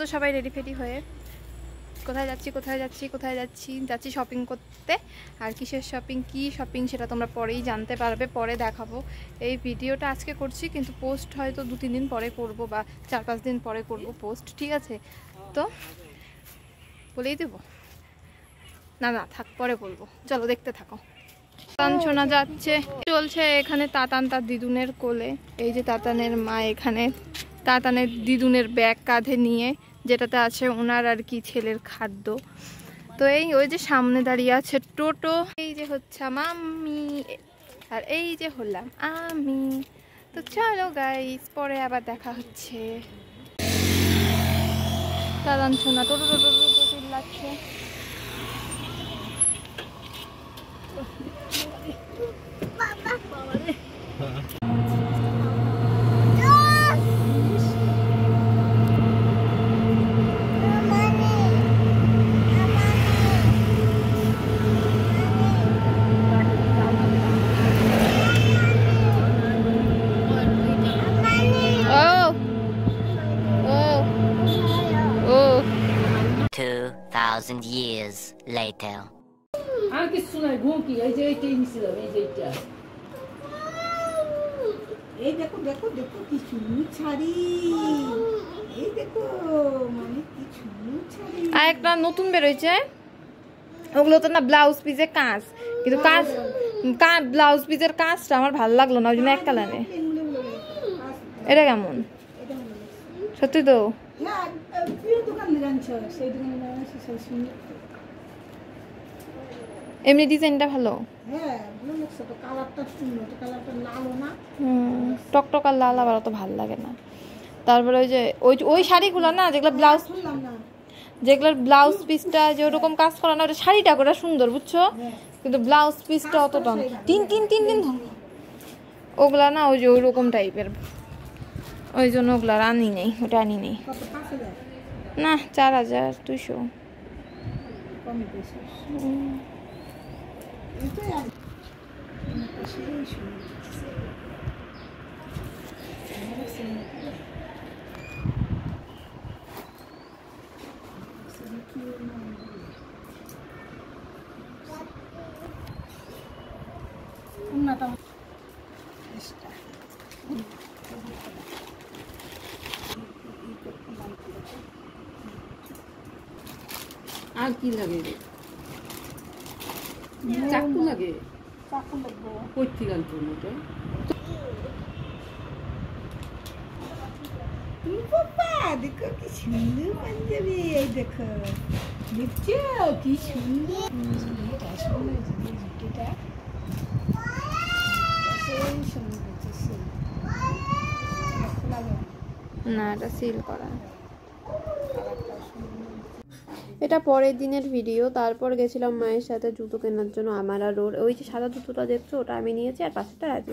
তো সবাই রেডি ফেডি হয়ে কোথায় যাচ্ছি শপিং করতে। আর কিসের শপিং, কি শপিং সেটা তোমরা পরেই জানতে পারবে, পরে দেখাবো। এই ভিডিওটা আজকে করছি, কিন্তু পোস্ট হয়তো 2-3 দিন পরে করব বা 4-5 দিন পরে করব পোস্ট, ঠিক আছে? তো বলেই দেবো না, থাক পরে বলবো, চলো দেখতে থাকো। শোনা যাচ্ছে চলছে এখানে তাতান তার দিদুনের কোলে। এই যে তাতানের মা এখানে তাতানের দিদুনের ব্যাগ কাঁধে নিয়ে, যেটাতে আছে ওনার আর কি ছেলের খাদ্য। তো এই ওই যে সামনে দাঁড়িয়ে আছে টোটো, এই যে হচ্ছে মাম্মি আর এই যে হলাম আমি। তো চলো গাইস, পরে আবার দেখা হচ্ছে। তাতান শোনা টোটো টোটো টোটো চিল্লাচ্ছে। Years later. আর কিছু নাই, ঘুমকি এই যে এইটাই নিছিলাম, এই যে এইটা। এই দেখো দেখো দেখো কি সুন্দর শাড়ি, এই দেখো মানে কি সুন্দর শাড়ি। আর একটা নতুন বের হয়েছে, ওগুলো তো না ব্লাউজ পিসের কাজ, কিন্তু কাজ ব্লাউজ পিসের কাজটা আমার ভালো লাগলো না, ওই জন্য এক কালারে। এটা কেমন সত্যি তো? এমনি ডিজাইনটা ভালো, টকটকার লাল আবার অত ভালো লাগে না। তারপরে ওই যে ওই শাড়িগুলো না যেগুলো ব্লাউজ, যেগুলোর ব্লাউজ পিসটা যে ওরকম কাজ করা না, ওটা শাড়িটা ওটা সুন্দর বুঝছো, কিন্তু ব্লাউজ পিসটা অতটা তিন ওগুলা না ওই যে ওইরকম টাইপের, ওই জন্য ওগুলা আনি নেই, ওটা আনি নেই না। 4200। আর কি লাগে? চাকু লাগে, চাকু লাগবে কইতে গান তো মতো। বাবা দেখো কি সুন্দর পাঞ্জাবি, এই দেখো দেখছো কি সুন্দর। এটা সুন্দর জুটিটা, না এটা সিল করা। এটা পরের দিনের ভিডিও। তারপর গেছিলাম মায়ের সাথে জুতো কেনার জন্য, আমার আর ওর। ওই যে সাদা জুতোটা দেখছো ওটা আমি নিয়েছি, আর পাশেটা রাজি।